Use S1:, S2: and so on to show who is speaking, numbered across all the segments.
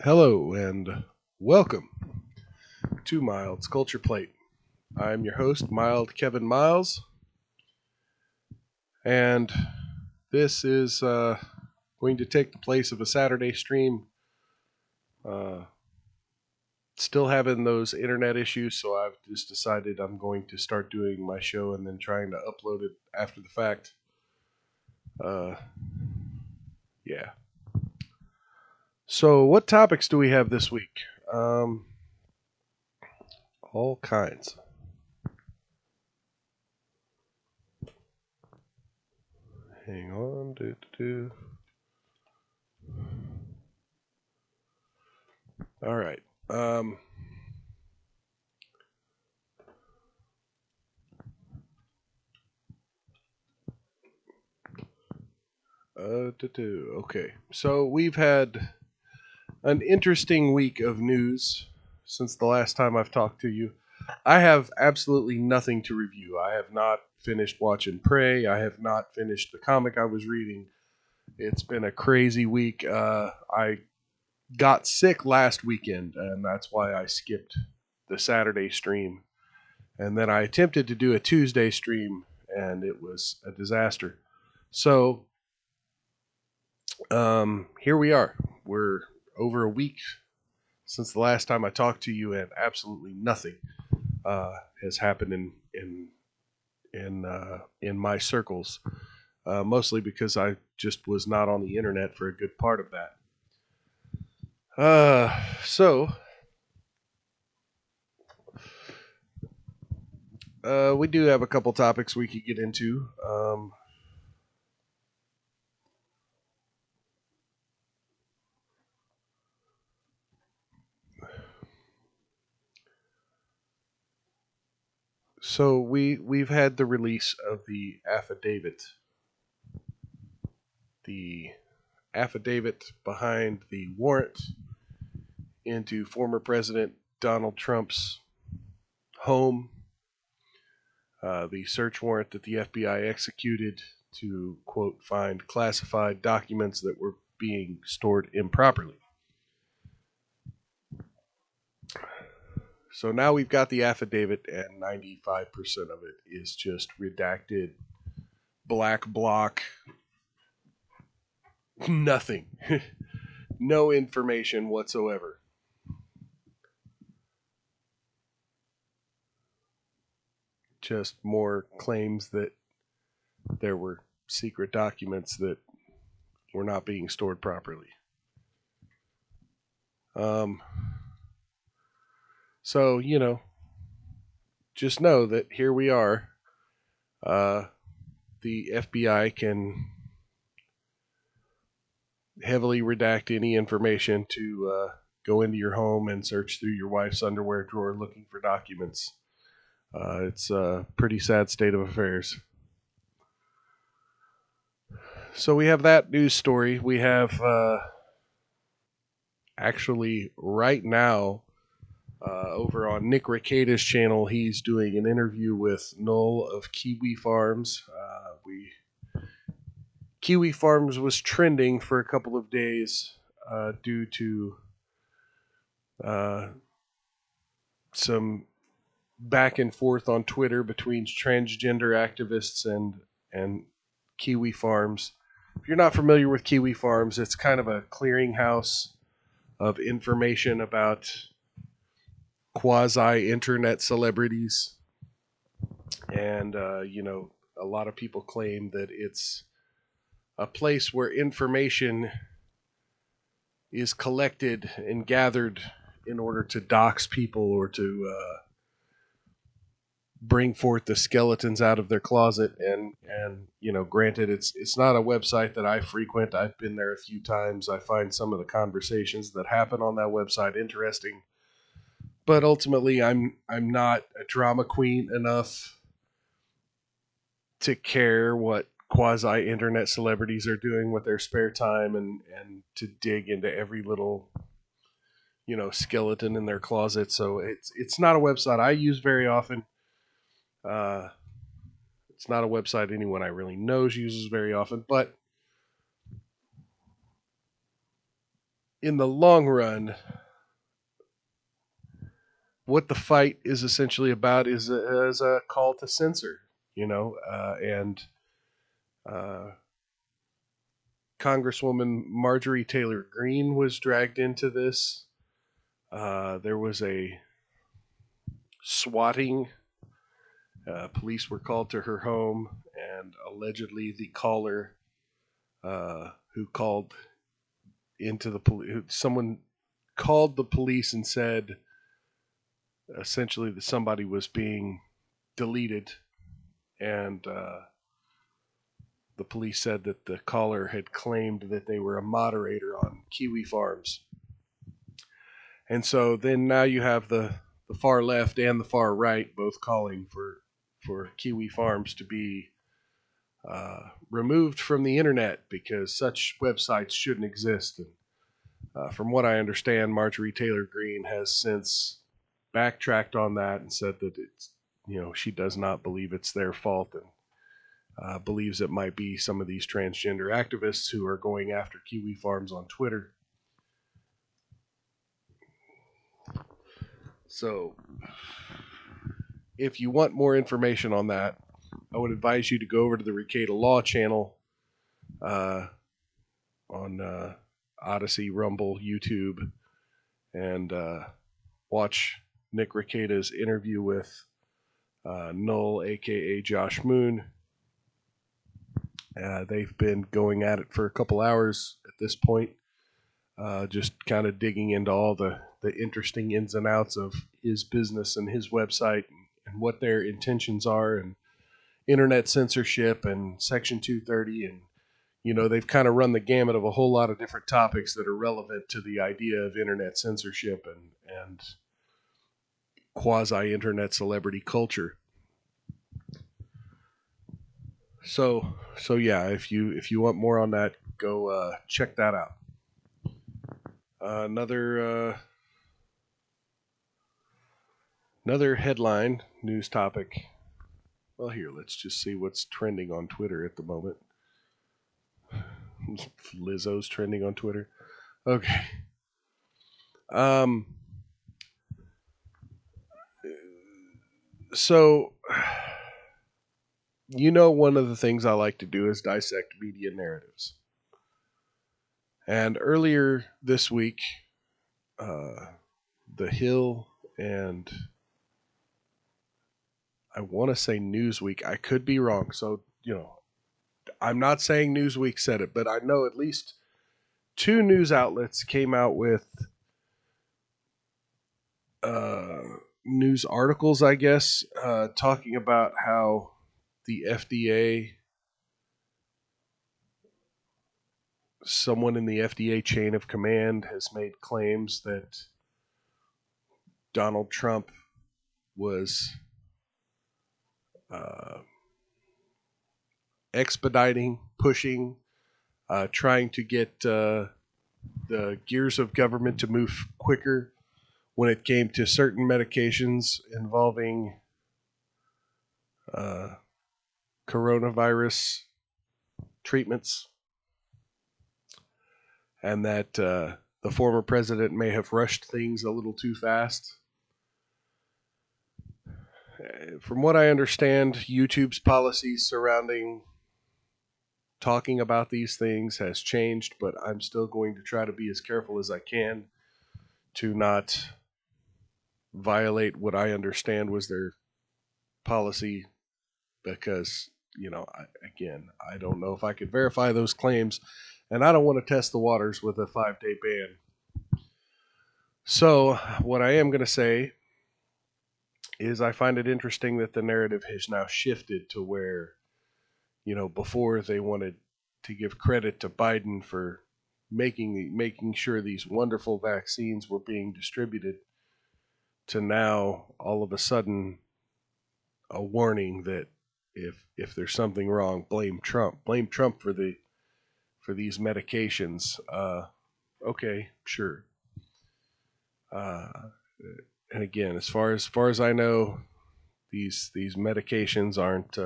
S1: Hello and welcome to Mild's Culture Plate. I'm your host, Mild Kevin Miles, and this is going to take the place of a Saturday stream. Still having those internet issues, so I've just decided I'm going to start doing my show and then trying to upload it after the fact. Yeah. So, what topics do we have this week? All kinds. Hang on. All right. Okay. So we've had an interesting week of news since the last time I've talked to you. I have absolutely nothing to review. I have not finished watching Prey. I have not finished the comic I was reading. It's been a crazy week. I got sick last weekend, and that's why I skipped the Saturday stream. And then I attempted to do a Tuesday stream, and it was a disaster. So here we are. We're over a week since the last time I talked to you, and absolutely nothing has happened in my circles. Mostly because I just was not on the internet for a good part of that. We do have a couple topics we could get into. So we've had the release of the affidavit behind the warrant into former President Donald Trump's home. The search warrant that the FBI executed to, quote, find classified documents that were being stored improperly. So now we've got the affidavit, and 95% of it is just redacted, black block, nothing. No information whatsoever. Just more claims that there were secret documents that were not being stored properly. So, just know that here we are. The FBI can heavily redact any information to go into your home and search through your wife's underwear drawer looking for documents. It's a pretty sad state of affairs. So we have that news story. We have actually right now over on Nick Rekieta's channel, he's doing an interview with Null of Kiwi Farms. Kiwi Farms was trending for a couple of days due to some back and forth on Twitter between transgender activists and Kiwi Farms. If you're not familiar with Kiwi Farms, it's kind of a clearinghouse of information about quasi internet celebrities. And, a lot of people claim that it's a place where information is collected and gathered in order to dox people or to bring forth the skeletons out of their closet. And granted, it's not a website that I frequent. I've been there a few times. I find some of the conversations that happen on that website interesting, but ultimately I'm not a drama queen enough to care what quasi internet celebrities are doing with their spare time and to dig into every little skeleton in their closet. So it's not a website I use very often. It's not a website anyone I really knows uses very often, but in the long run, what the fight is essentially about is a call to censor, and uh, Congresswoman Marjorie Taylor Greene was dragged into this. There was a swatting. Police were called to her home, and allegedly the caller who called into the police, someone called the police and said essentially that somebody was being deleted, and the police said that the caller had claimed that they were a moderator on Kiwi Farms. And so then now you have the far left and the far right both calling for Kiwi Farms to be removed from the internet because such websites shouldn't exist. And from what I understand, Marjorie Taylor Greene has since backtracked on that and said that it's, she does not believe it's their fault, and believes it might be some of these transgender activists who are going after Kiwi Farms on Twitter. So, if you want more information on that, I would advise you to go over to the Rekieta Law channel on Odyssey, Rumble, YouTube, and watch Nick Rekieta's interview with Null, aka Josh Moon. They've been going at it for a couple hours at this point, just kind of digging into all the interesting ins and outs of his business and his website and what their intentions are, and internet censorship and Section 230. And, they've kind of run the gamut of a whole lot of different topics that are relevant to the idea of internet censorship and quasi-internet celebrity culture. So yeah, if you want more on that, go check that out. Another headline news topic. Well, here, let's just see what's trending on Twitter at the moment. Lizzo's trending on Twitter. Okay. So, one of the things I like to do is dissect media narratives. And earlier this week, The Hill and I want to say Newsweek. I could be wrong. So, I'm not saying Newsweek said it, but I know at least two news outlets came out with news articles, I guess, talking about how the FDA, someone in the FDA chain of command, has made claims that Donald Trump was expediting, pushing, trying to get the gears of government to move quicker when it came to certain medications involving coronavirus treatments, and that the former president may have rushed things a little too fast. From what I understand, YouTube's policies surrounding talking about these things has changed, but I'm still going to try to be as careful as I can to not violate what I understand was their policy, because, I don't know if I could verify those claims, and I don't want to test the waters with a 5-day ban. So, what I am going to say is I find it interesting that the narrative has now shifted to where, before they wanted to give credit to Biden for making sure these wonderful vaccines were being distributed, to now all of a sudden a warning that if there's something wrong, blame Trump for these medications. Okay, sure. And again, as far as I know, these medications aren't.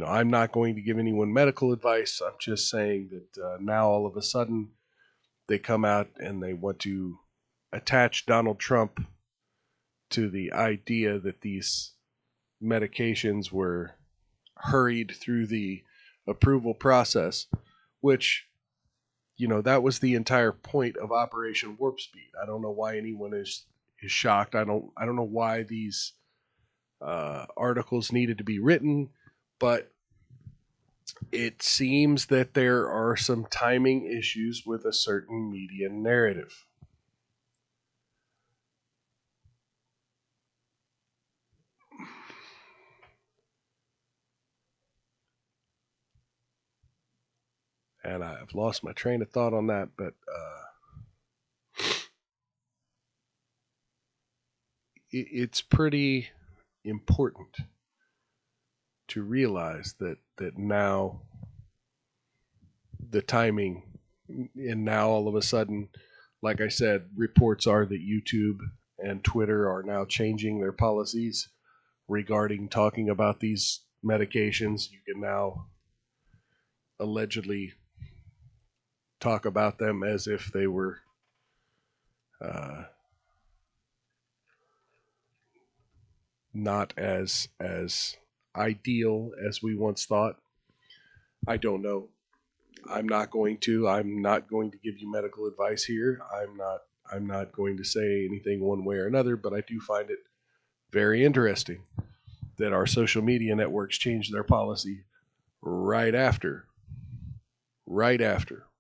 S1: I'm not going to give anyone medical advice. I'm just saying that now all of a sudden they come out and they want to attach Donald Trump to the idea that these medications were hurried through the approval process, which, that was the entire point of Operation Warp Speed. I don't know why anyone is shocked. I don't know why these articles needed to be written, but it seems that there are some timing issues with a certain media narrative. And I've lost my train of thought on that, but it's pretty important to realize that now the timing, and now all of a sudden, like I said, reports are that YouTube and Twitter are now changing their policies regarding talking about these medications. You can now allegedly talk about them as if they were not as ideal as we once thought. I don't know. I'm not going to give you medical advice here. I'm not going to say anything one way or another, but I do find it very interesting that our social media networks changed their policy right after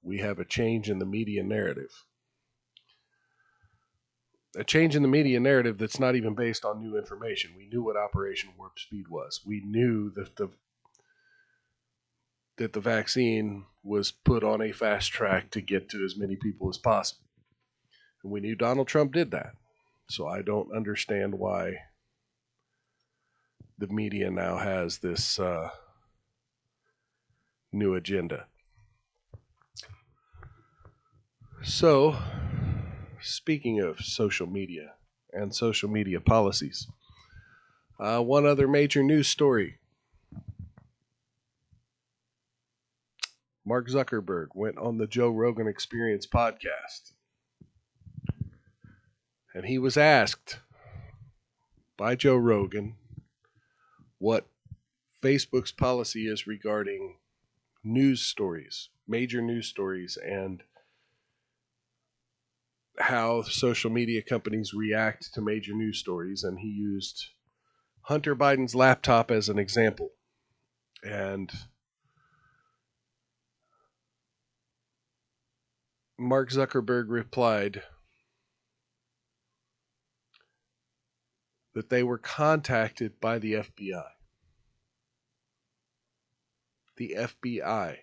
S1: we have a change in the media narrative. A change in the media narrative that's not even based on new information. We knew what Operation Warp Speed was. We knew that the vaccine was put on a fast track to get to as many people as possible. And we knew Donald Trump did that. So I don't understand why the media now has this new agenda. So, speaking of social media and social media policies, one other major news story. Mark Zuckerberg went on the Joe Rogan Experience podcast, and he was asked by Joe Rogan what Facebook's policy is regarding news stories, major news stories, and how social media companies react to major news stories. And he used Hunter Biden's laptop as an example. And Mark Zuckerberg replied that they were contacted by the FBI. The FBI.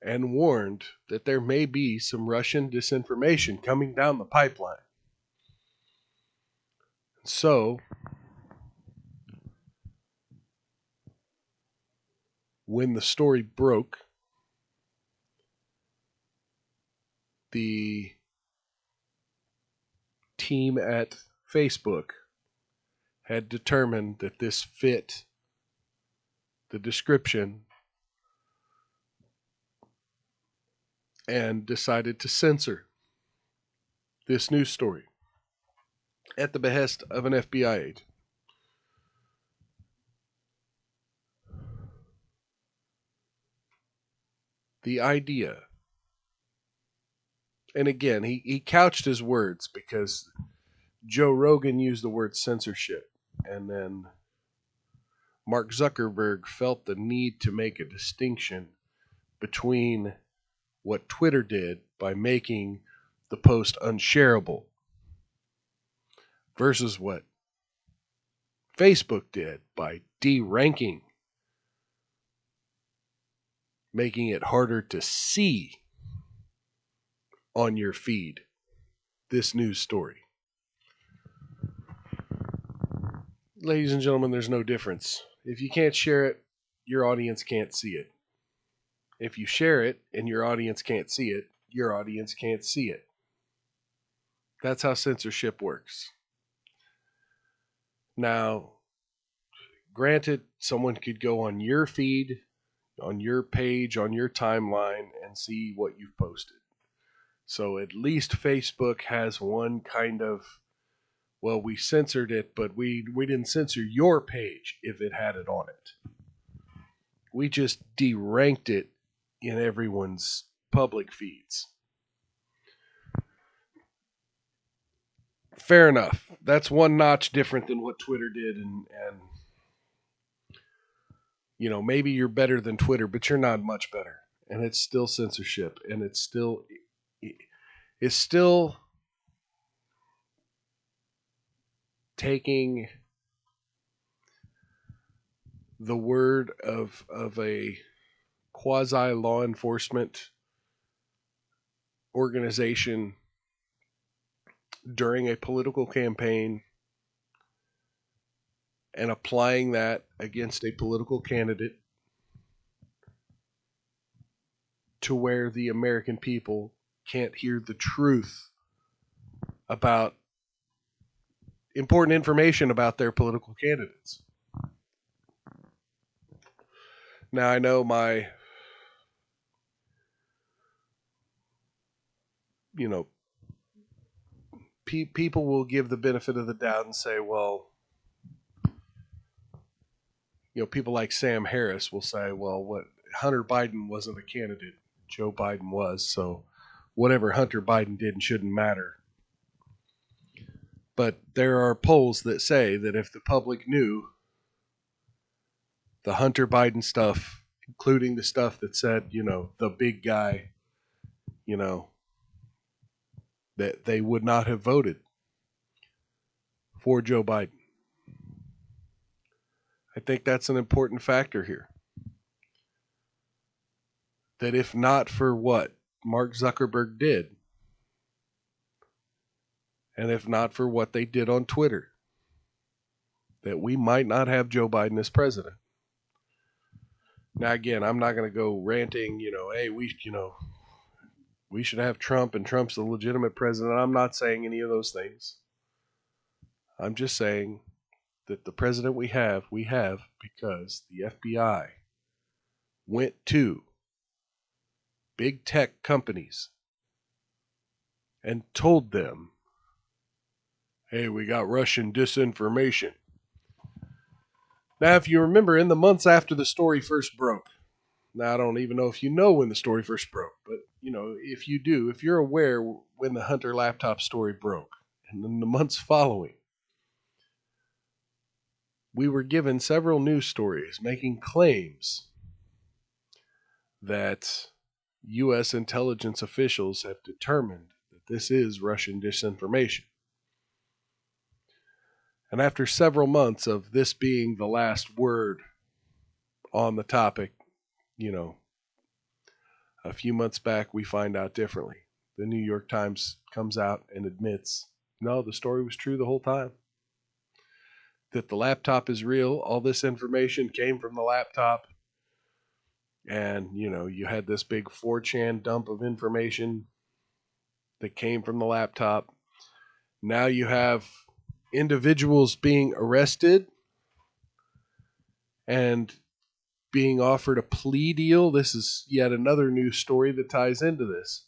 S1: And warned that there may be some Russian disinformation coming down the pipeline. So, when the story broke, the team at Facebook had determined that this fit the description and decided to censor this news story at the behest of an FBI agent. The idea, and again, he couched his words because Joe Rogan used the word censorship, and then Mark Zuckerberg felt the need to make a distinction between what Twitter did by making the post unshareable versus what Facebook did by deranking, making it harder to see on your feed this news story. Ladies and gentlemen, there's no difference. If you can't share it, your audience can't see it. If you share it and your audience can't see it, your audience can't see it. That's how censorship works. Now, granted, someone could go on your feed, your page, on your timeline, and see what you've posted. So at least Facebook has one kind of, well, we censored it, but we didn't censor your page if it had it on it. We just deranked it in everyone's public feeds. Fair enough. That's one notch different than what Twitter did, and maybe you're better than Twitter, but you're not much better. And it's still censorship, and it's still taking the word of a quasi law enforcement organization during a political campaign and applying that against a political candidate to where the American people can't hear the truth about important information about their political candidates. Now, I know people will give the benefit of the doubt and say, well, people like Sam Harris will say, well, what Hunter Biden wasn't a candidate, Joe Biden was, so whatever Hunter Biden did shouldn't matter. But there are polls that say that if the public knew the Hunter Biden stuff, including the stuff that said, the big guy, that they would not have voted for Joe Biden. I think that's an important factor here. That if not for what Mark Zuckerberg did, and if not for what they did on Twitter, that we might not have Joe Biden as president. Now, again, I'm not going to go ranting, hey, we should have Trump and Trump's the legitimate president. I'm not saying any of those things. I'm just saying that the president we have because the FBI went to big tech companies and told them, hey, we got Russian disinformation. Now, if you remember, in the months after the story first broke, now I don't even know if you know when the story first broke, but if you do, if you're aware when the Hunter laptop story broke, and in the months following, we were given several news stories making claims that U.S. intelligence officials have determined that this is Russian disinformation. And after several months of this being the last word on the topic, a few months back we find out differently. The New York Times comes out and admits, no, the story was true the whole time. That the laptop is real. All this information came from the laptop. And, you had this big 4chan dump of information that came from the laptop. Now you have individuals being arrested and being offered a plea deal. This is yet another news story that ties into this.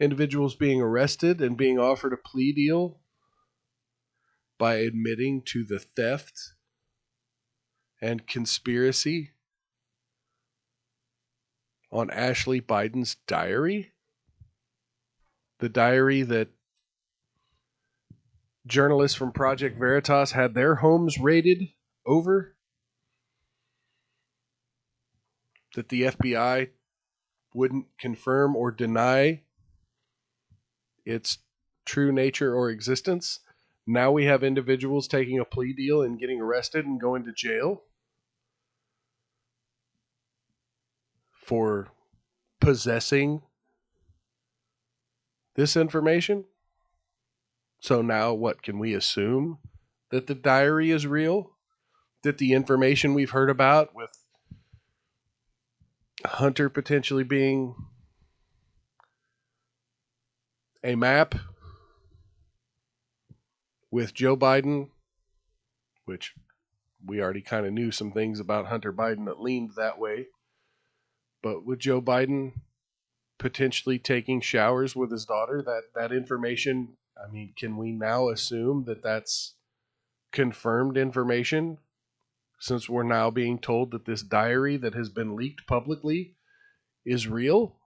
S1: Individuals being arrested and being offered a plea deal by admitting to the theft and conspiracy on Ashley Biden's diary. The diary that journalists from Project Veritas had their homes raided over. That the FBI wouldn't confirm or deny its true nature or existence. Now we have individuals taking a plea deal and getting arrested and going to jail for possessing this information. So now what, can we assume that the diary is real? That the information we've heard about with Hunter potentially being a map with Joe Biden, which we already kind of knew some things about Hunter Biden that leaned that way, But with Joe Biden potentially taking showers with his daughter, that information, I mean, can we now assume that that's confirmed information, since we're now being told that this diary that has been leaked publicly is real?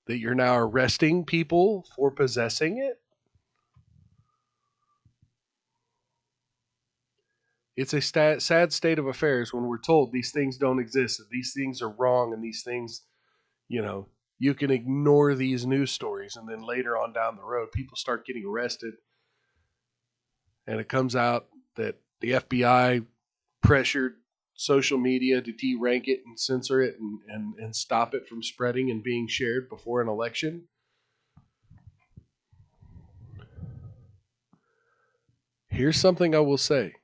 S1: That you're now arresting people for possessing it? It's a sad state of affairs when we're told these things don't exist, that these things are wrong, and these things, you know, you can ignore these news stories, and then later on down the road, people start getting arrested, and it comes out that the FBI pressured social media to de-rank it and censor it and stop it from spreading and being shared before an election. Here's something I will say.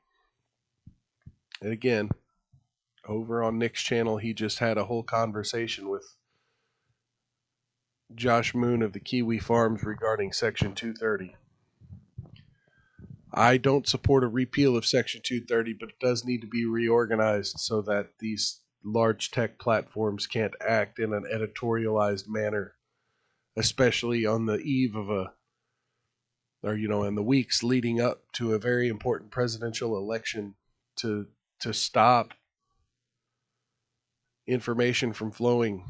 S1: And again, over on Nick's channel, he just had a whole conversation with Josh Moon of the Kiwi Farms regarding Section 230. I don't support a repeal of Section 230, but it does need to be reorganized so that these large tech platforms can't act in an editorialized manner, especially on the eve of in the weeks leading up to a very important presidential election, to stop information from flowing.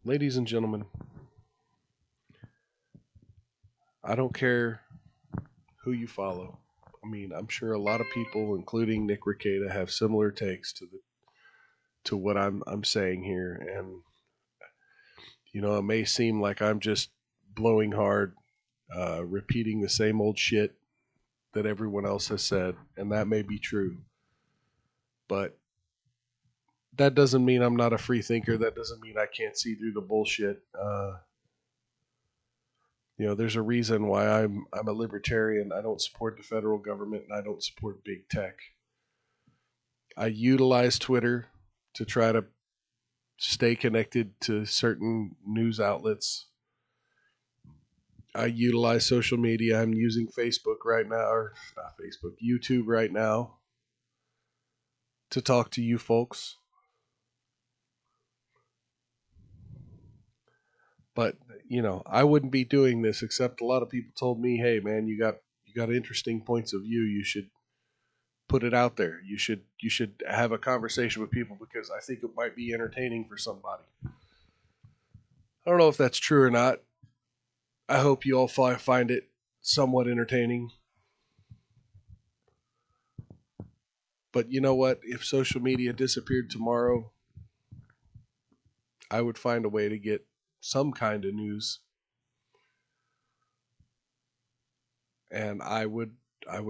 S1: Ladies and gentlemen, I don't care who you follow. I mean, I'm sure a lot of people, including Nick Rekieta, have similar takes to what I'm saying here, and it may seem like I'm just blowing hard, repeating the same old shit that everyone else has said, and that may be true, but that doesn't mean I'm not a free thinker. That doesn't mean I can't see through the bullshit. There's a reason why I'm a libertarian. I don't support the federal government, and I don't support big tech. I utilize Twitter to try to stay connected to certain news outlets. I utilize social media. I'm using Facebook right now, or not Facebook, YouTube right now, to talk to you folks. But I wouldn't be doing this except a lot of people told me, "Hey, man, you got interesting points of view. You should put it out there. You should have a conversation with people because I think it might be entertaining for somebody." I don't know if that's true or not. I hope you all find it somewhat entertaining. But you know what? If social media disappeared tomorrow, I would find a way to get some kind of news, and I would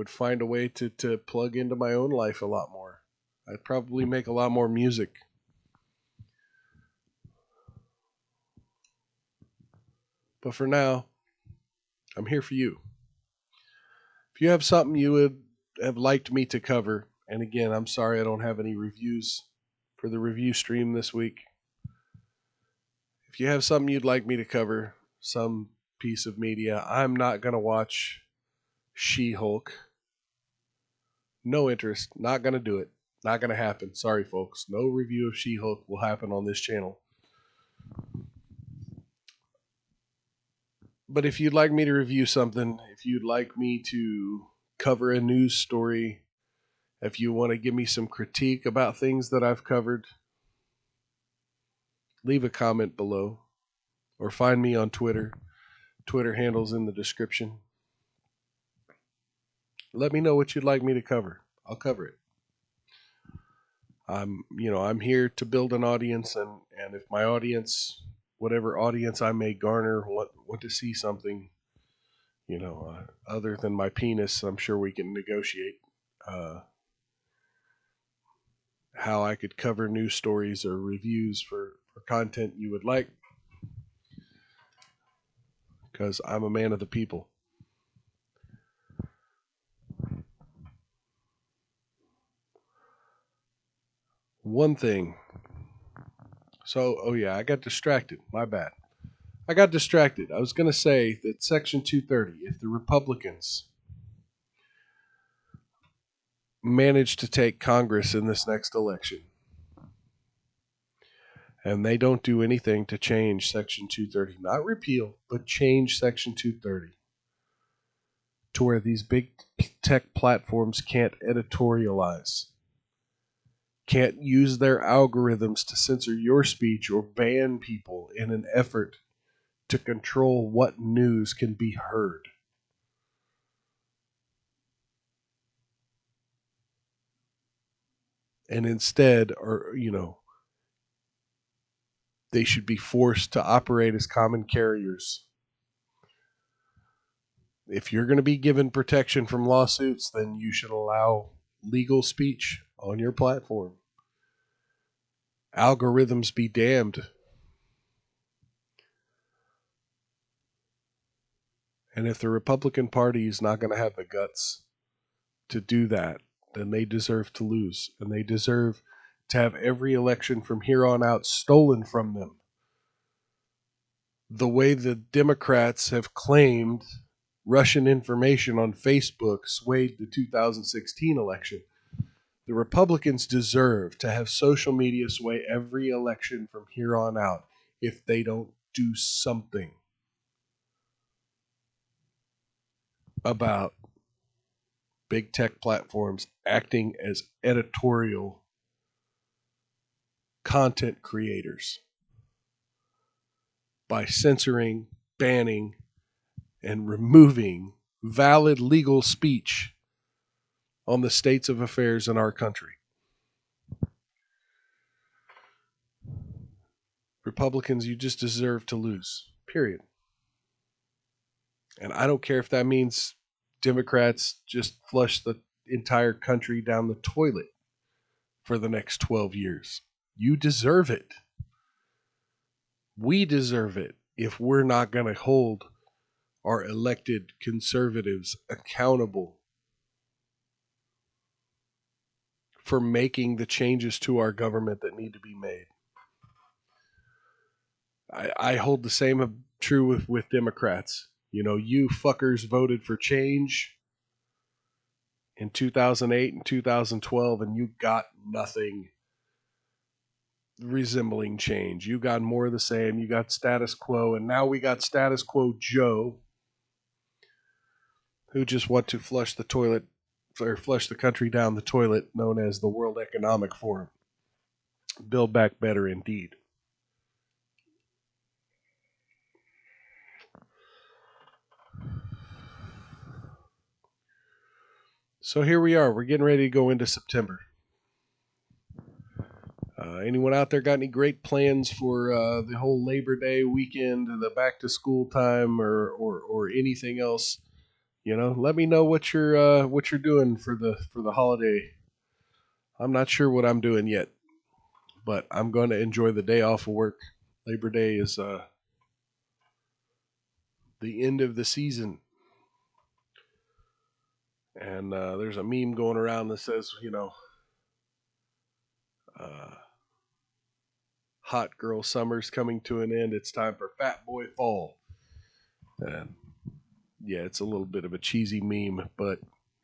S1: find a way to plug into my own life a lot more. I'd probably make a lot more music. But for now, I'm here for you. If you have something you would have liked me to cover, and again, I'm sorry I don't have any reviews for the review stream this week. If you have something you'd like me to cover, some piece of media, I'm not going to watch She-Hulk. No interest. Not going to do it. Not going to happen. Sorry, folks. No review of She-Hulk will happen on this channel. But if you'd like me to review something, if you'd like me to cover a news story, if you want to give me some critique about things that I've covered, leave a comment below or find me on Twitter. Twitter handle's in the description. Let me know what you'd like me to cover. I'll cover it. I'm here to build an audience, and if my audience, whatever audience I may garner, want to see something, other than my penis, I'm sure we can negotiate how I could cover news stories or reviews for content you would like, because I'm a man of the people. One thing. So, oh yeah, I got distracted. My bad. I got distracted. I was going to say that Section 230, if the Republicans manage to take Congress in this next election, and they don't do anything to change Section 230, not repeal, but change Section 230 to where these big tech platforms can't editorialize, can't use their algorithms to censor your speech or ban people in an effort to control what news can be heard. And instead, they should be forced to operate as common carriers. If you're going to be given protection from lawsuits, then you should allow legal speech on your platform. Algorithms be damned. And if the Republican Party is not going to have the guts to do that, then they deserve to lose. And they deserve to have every election from here on out stolen from them. The way the Democrats have claimed Russian information on Facebook swayed the 2016 election. The Republicans deserve to have social media sway every election from here on out if they don't do something about big tech platforms acting as editorial content creators by censoring, banning, and removing valid legal speech on the states of affairs in our country. Republicans, you just deserve to lose. Period. And I don't care if that means Democrats just flush the entire country down the toilet for the next 12 years. You deserve it. We deserve it if we're not going to hold our elected conservatives accountable for making the changes to our government that need to be made. I hold the same true with Democrats. You fuckers voted for change in 2008 and 2012, and you got nothing resembling change. You got more of the same. You got status quo, and now we got status quo Joe, who just want to flush the toilet or flush the country down the toilet, known as the World Economic Forum. Build back better indeed. So here we are. We're getting ready to go into September. Anyone out there got any great plans for the whole Labor Day weekend, the back to school time, or anything else? Let me know what you're doing for the holiday. I'm not sure what I'm doing yet, but I'm going to enjoy the day off of work. Labor Day is the end of the season, and there's a meme going around that says, uh, hot girl summer's coming to an end. It's time for fat boy fall. And yeah, it's a little bit of a cheesy meme, but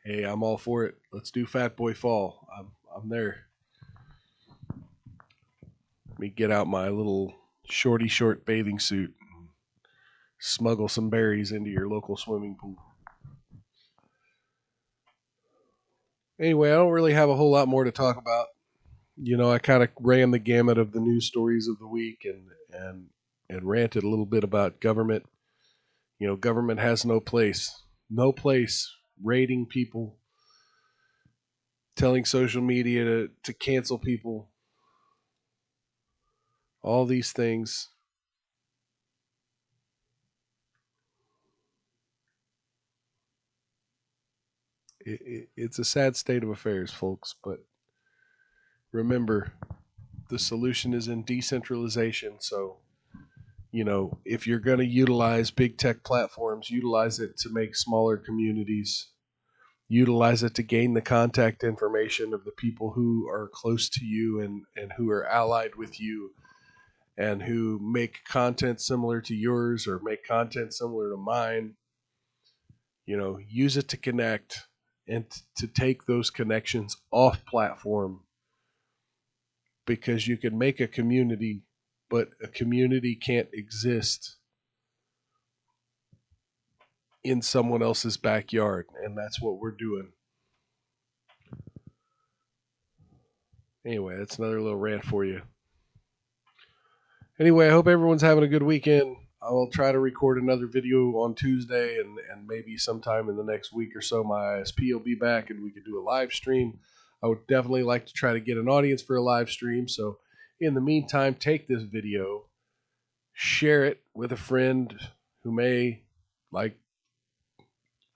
S1: hey, I'm all for it. Let's do fat boy fall. I'm there. Let me get out my little shorty short bathing suit and smuggle some berries into your local swimming pool. Anyway, I don't really have a whole lot more to talk about. I kind of ran the gamut of the news stories of the week and ranted a little bit about government. Government has no place rating people, telling social media to cancel people, all these things. It's a sad state of affairs, folks, but remember, the solution is in decentralization. So, if you're going to utilize big tech platforms, utilize it to make smaller communities, utilize it to gain the contact information of the people who are close to you and who are allied with you and who make content similar to yours or make content similar to mine. Use it to connect and to take those connections off platform, because you can make a community, but a community can't exist in someone else's backyard, and that's what we're doing. Anyway, that's another little rant for you. Anyway, I hope everyone's having a good weekend. I will try to record another video on Tuesday, and maybe sometime in the next week or so, my ISP will be back and we could do a live stream. I would definitely like to try to get an audience for a live stream. So, in the meantime, take this video, share it with a friend who may like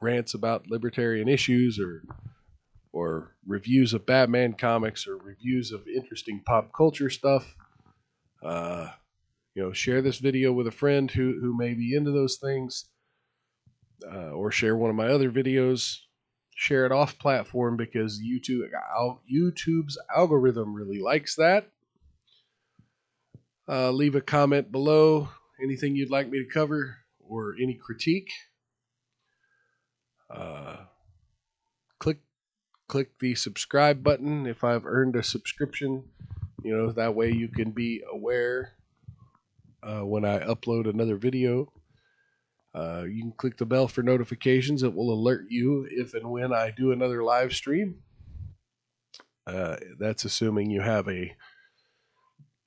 S1: rants about libertarian issues, or reviews of Batman comics, or reviews of interesting pop culture stuff. Share this video with a friend who may be into those things, or share one of my other videos. Share it off platform, because YouTube's algorithm really likes that. Leave a comment below, anything you'd like me to cover or any critique. Click the subscribe button if I've earned a subscription. That way you can be aware when I upload another video. You can click the bell for notifications. It will alert you if and when I do another live stream. That's assuming you have a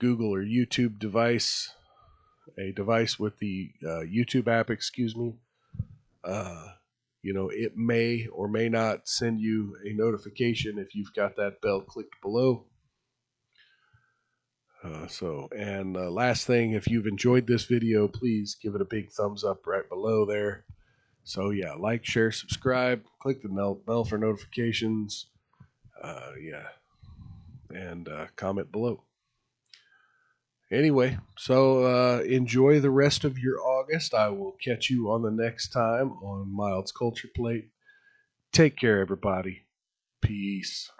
S1: Google or YouTube device, a device with the YouTube app, excuse me. It may or may not send you a notification if you've got that bell clicked below. Last thing, if you've enjoyed this video, please give it a big thumbs up right below there. So yeah, like, share, subscribe, click the bell for notifications, and comment below. Anyway, so enjoy the rest of your August. I will catch you on the next time on Mild's Culture Plate. Take care, everybody. Peace.